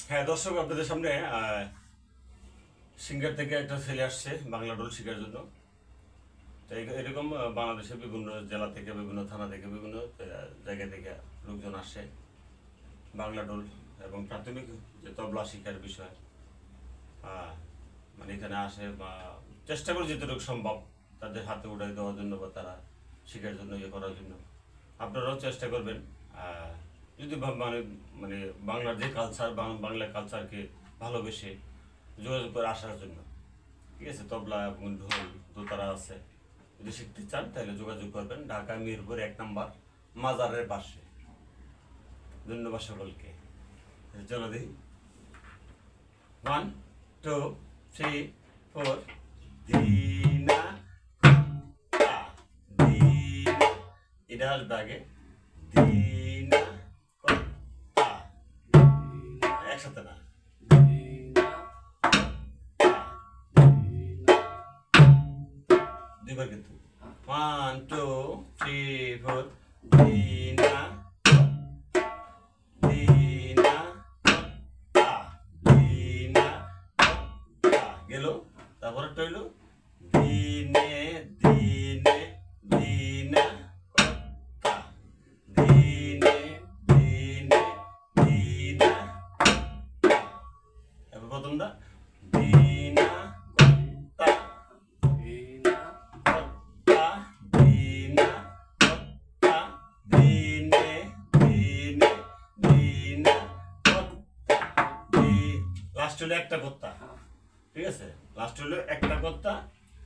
হ্যাঁ দর্শক, আপনাদের সামনে সিঙ্গার থেকে একটা ছেলে আসছে বাংলা ডোল শেখার জন্য। তো এরকম বাংলাদেশের বিভিন্ন জেলা থেকে, বিভিন্ন থানা থেকে, বিভিন্ন জায়গা থেকে লোকজন আসে বাংলা ডোল এবং প্রাথমিক যে তবলা শিক্ষার বিষয় মানে এখানে আসে বা চেষ্টা করে যতটুকু সম্ভব তাদের হাতে উঠাই দেওয়ার জন্য বা তারা শেখার জন্য ইয়ে করার জন্য। আপনারাও চেষ্টা করবেন যদি মানে মানে বাংলার যে কালচার, বাংলা কালচারকে ভালোবেসে যোগাযোগ করে আসার জন্য। ঠিক আছে, তবলা এবং ঢোল দোতারা আছে, যদি শিখতে চান তাহলে যোগাযোগ করবেন। ঢাকা মিরপুর 1 নম্বর মাজারের পাশে। ধন্যবাদ সকলকে। চলো দেখি 1 2 3 4 দিনা দিনা, এটা আসবে আগে। দিনা একসাথে না, দুইবার কিন্তু 1 2 3 4 দিনা দিনা দিনা গেল। তারপরে একটা হইল দিনে দিনে দিনা দিনে দিনে দিনা। এবার প্রথমটা দিনা লাস্ট হলো একটা কর্তা। ঠিক আছে, লাস্ট হলো একটা কর্তা,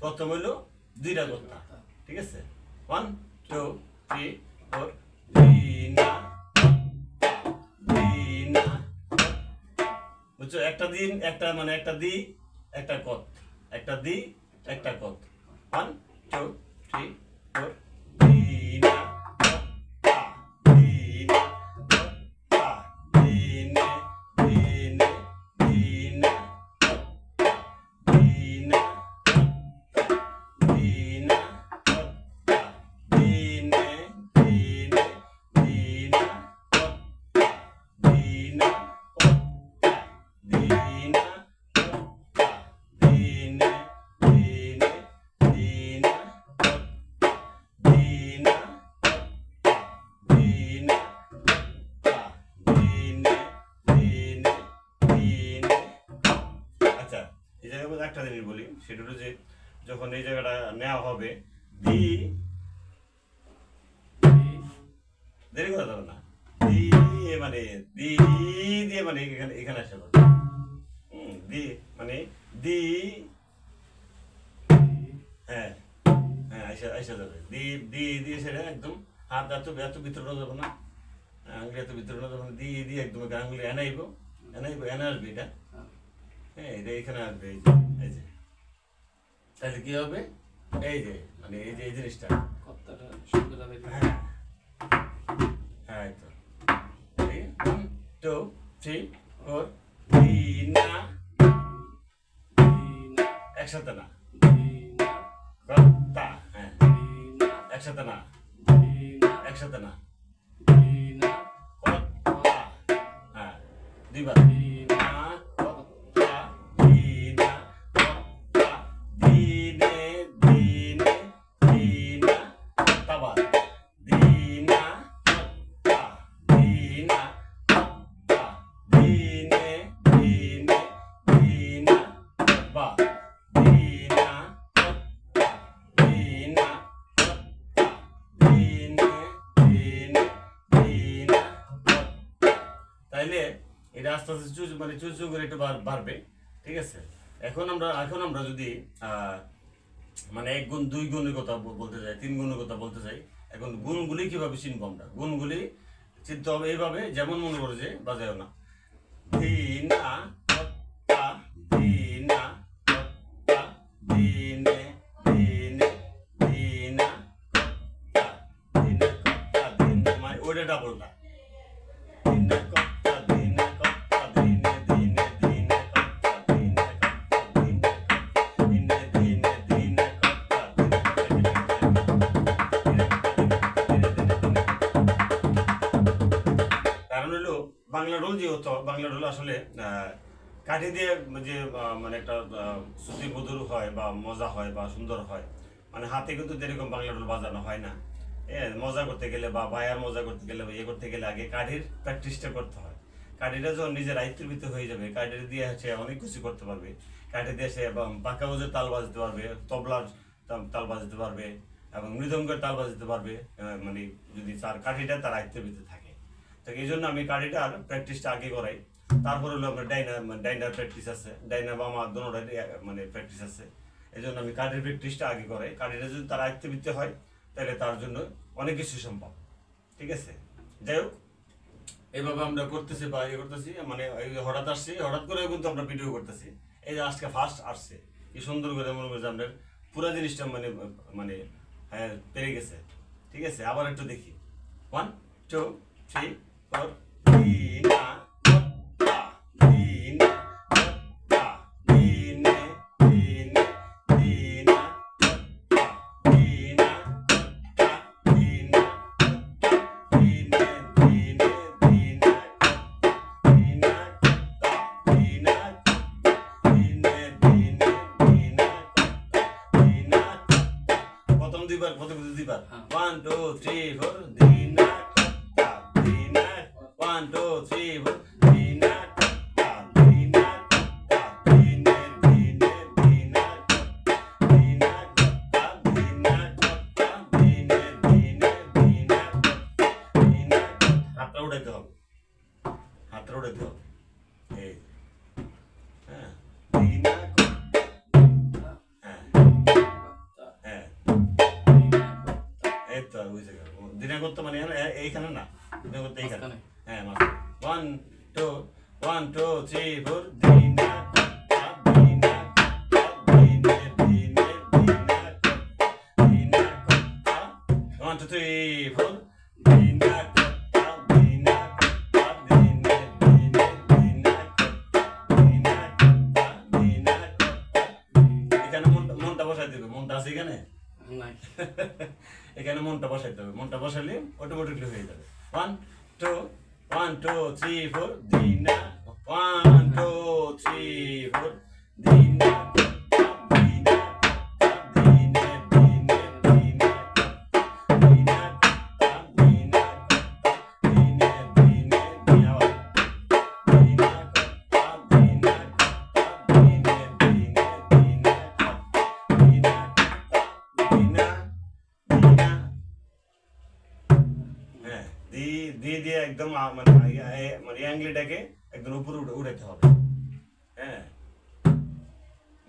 প্রথম হলো দুইটা কর্তা। ঠিক আছে, 1 2 3 4 দিনা দিনা। বুঝছো, একটা দিন একটা মানে একটা দি একটা কত, একটা দি একটা কত। 1 2 3 4 দিনা দিনা দিনে দিনে দিনা দিনা দিনা দিনে দিনে দিনা দিনা দিনা দিনে দিনে দিনা দিনা দিনা দিনে দিনে দিনে। আচ্ছা, এই জায়গার মধ্যে একটা জিনিস বলি, সেটা হলো যে যখন এই জায়গাটা নেওয়া হবে দি, দেরি করা যাবে না। দি মানে দি দিয়ে মানে এখানে এখানে আসে দি মানে দি, হ্যাঁ হ্যাঁ আইসা যাবে। দি দি দিয়ে সেটা একদম হাত এত এত ভিতরে যাবে না, আঙুলি এত ভিতরে না যাবে না। দি দিয়ে একদম আঙুলি এনাইব এনাইব এনে আসবে এটা। হ্যাঁ, এটা এখানে আসবে। এই যে তাহলে কি হবে, এই যে মানে এই যে এই জিনিসটা হ্যাঁ হ্যাঁ তো 1 2 3 4 দিনা একসাথে না, কর্তা হ্যাঁ একসাথে না, একসাথে না, কর্তা হ্যাঁ দুইবার। দিনা কর্তা দিনা কর্তা দিনে দিনে দিনা কর্তাবার দিনা কর্তা দিনা কর্তা দিনে দিনে দিনা বা দিনা কর্তা দিনা কর্তা দিনে দিনে দিনা কর্তা। তাইলে এটা আস্তে আস্তে মানে চুচু করে একটু বাড়বে। ঠিক আছে, এখন আমরা যদি মানে 1 গুণ 2 গুণের কথা বলতে চাই, 3 গুণের কথা বলতে চাই, এখন গুণগুলি কিভাবে চিনবো আমরা? গুণগুলি চিনতে হবে এইভাবে, যেমন মনে করে যে বাজায় না দিনা কর্তা দিনা কর্তা দিনে দিনে দিনা কর্তা দিনা কর্তা দিনা, মানে ওইটা ডাবলটা দিনা কর্তা দিনা কর্তা দিনে দিনে দিনা কর্তা দিনা কর্তা দিনে দিনে দিনা কর্তা কারণ হলো বাংলা রোল যে হতো, বাংলা রোল আসলে কাঠি দিয়ে যে মানে একটা শ্রুতি মধুর হয় বা মজা হয় বা সুন্দর হয়, মানে হাতে কিন্তু যেরকম বাংলা রোল বাজানো হয় না। মজা করতে গেলে বা বায়ার মজা করতে গেলে বা ইয়ে করতে গেলে আগে কাঠির প্র্যাকটিসটা করতে হয়। কাঠিটা যখন নিজের আয়ত্তের ভিতরে হয়ে যাবে, কাঠি দিয়ে সে অনেক কিছু করতে পারবে। কাঠি দিয়ে সে বাঁকা বাজে তাল বাজাতে পারবে, তবলার তাল বাজাতে পারবে এবং মৃদঙ্গের তাল বাজাতে পারবে, মানে যদি তার কাঠিটা তার আয়ত্তের ভিতরে থাকে। তো এই জন্য আমি কাঠিটার প্র্যাকটিসটা আগে করাই। তারপর হলো আমরা ডাইনার প্র্যাকটিস আছে, ডাইনার বা আমার দোনোটার মানে প্র্যাকটিস আছে। এই জন্য আমি কাঠের প্র্যাকটিসটা আগে করাই। কাঠিটা যদি তার আয়ত্তের ভিতরে হয় তাহলে তার জন্য অনেক কিছু সম্ভব। ঠিক আছে, যাই হোক, এইভাবে আমরা করতেছি বা ইয়ে করতেছি, মানে হঠাৎ আসছি, হঠাৎ করে কিন্তু আমরা ভিডিও করতেছি। এই যে আজকে ফার্স্ট আসছে, কি সুন্দর করে মনে করছে আপনার পুরো জিনিসটা মানে মানে হ্যাঁ পেরে গেছে। ঠিক আছে, আবার একটু দেখি। 1 2 3 4 দিনা কত্তা দিনা কত্তা দিনে দিনে দিনা কত্তা দিনা কত্তা দিনা কত্তা দিনে দিনে দিনা কত্তা দিনা কত্তা দিনা কত্তা দিনে দিনে দিনা কত্তা দিনা কত্তা। প্রথম দুইবার 1 2 3 4 দিনা কত্তা দিনা 1 2 3 4 দিনা কত্তা দিনা কত্তা দিনে দিনে দিনা কত্তা দিনা কত্তা দিনা কত্তা দিনে দিনে দিনা কত্তা দিনা কত্তা। হাতটা উঠাইতে হবে, হাতটা উঠাইতে হবে। এই হ্যাঁ দিনা কত্তা, হ্যাঁ এই তো বুঝে গেল। দিনা করতে মানে এইখানে না, দিনা করতে এইখানে। হ্যাঁ 1 2 1 2 3 4 দিনা কত্তা দিনা কত্তা দিনে দিনে দিনা কত্তা দিনা কত্তা 1 2 3 4 দিনা কত্তা দিনা কত্তা দিনে দিনে দিনা কত্তা দিনা কত্তা দিনা কত্তা। এখানে মনটা বসাই দেবে, মনটা আছে এখানে নাই। এখানে মনটা বসাইতে হবে, মনটা বসালে অটোমেটিকলি হয়ে যাবে। 1 2 1 2 3 4 দিনা 1 2 3 4 দিনা কত্তা দিনা কত্তা দিনে দিনে দিনা কত্তা দিনা কত্তা দিনা কত্তা দিনে দিনে দিনা দিনা কত্তা দিনা কত্তা দিনে দিনে দিনা কত্তা দিনা কত্তা দিনা দিনা। হ্যাঁ দিয়ে একদম মানে মানে অ্যাঙ্গলিটাকে একদম উপরে উঠাতে হবে। হ্যাঁ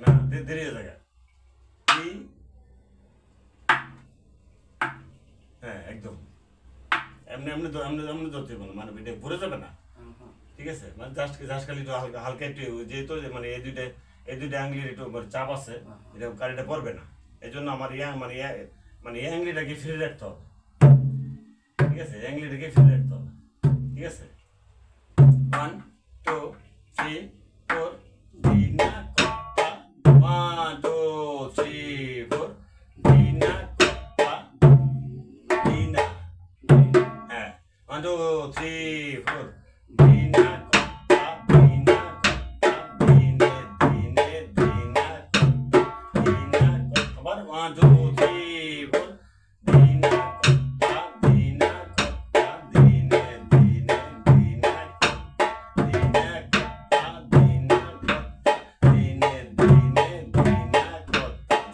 না দেরি হয়ে যাবে। হ্যাঁ একদম এমনি এমনি এমনি ধরতে হবে না, মানে এটা ঘুরে যাবে না। ঠিক আছে, মানে জাস্ট খালি একটু হালকা হালকা একটু, যেহেতু মানে এই দুইটা অ্যাঙ্গলির একটু চাপ আছে, এটা কারিটা পড়বে না। এই জন্য আমার মানে অ্যাঙ্গলিটাকে ফ্রি রাখতে হবে। ঠিক আছে, অ্যাঙ্গলিটাকে ফ্রি রাখতে হবে। ঠিক আছে, 1 2 3 4 দিনা কত্তা 1 2 3 4 দিনা কত্তা দিনা। হ্যাঁ 1 2 3 4 দিনা কত্তা দিনা কত্তা দিনে দিনে দিনা কত্তা দিনা কত্তা। আবার 1 2 3 4 দিনা কত্তা দিনা কত্তা দিনে দিনে দিনা কত্তা দিনা কত্তা দিনা কত্তা দিনে দিনে দিনা কত্তা।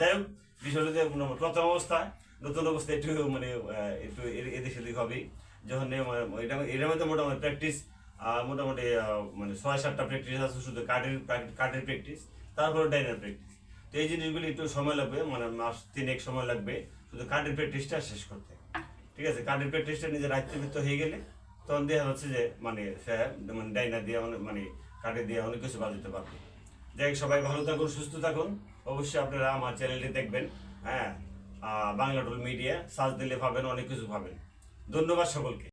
যাই হোক, বিষয়টা যে প্রথম অবস্থায় নতুন অবস্থায় একটু মানে একটু এদিক সেদিক হবেই। যখন এটার মধ্যে মোটামুটি প্র্যাকটিস মোটামুটি মানে 6-7টা প্র্যাকটিস আছে, শুধু কাঠের প্র্যাকটিস, তারপরে ডাইনার প্র্যাকটিস। তো এই জিনিসগুলি একটু সময় লাগবে, মানে মাস 3 সময় লাগবে শুধু কাঠের প্র্যাকটিসটা শেষ করতে। ঠিক আছে, কাঠের প্র্যাকটিসটা নিজের আয়ত্তবিত্ত হয়ে গেলে তখন দেখা যাচ্ছে যে মানে সে মানে ডাইনার দিয়ে মানে কাঠে দিয়ে অনেক কিছু বাজাতে পারবে। যাই হোক, সবাই ভালো থাকুন, সুস্থ থাকুন। অবশ্যই আপনারা আমার চ্যানেলটি দেখবেন। হ্যাঁ বাংলা রোল মিডিয়া সার্চ দিলে পাবেন, অনেক কিছু পাবেন। ধন্যবাদ সকলকে।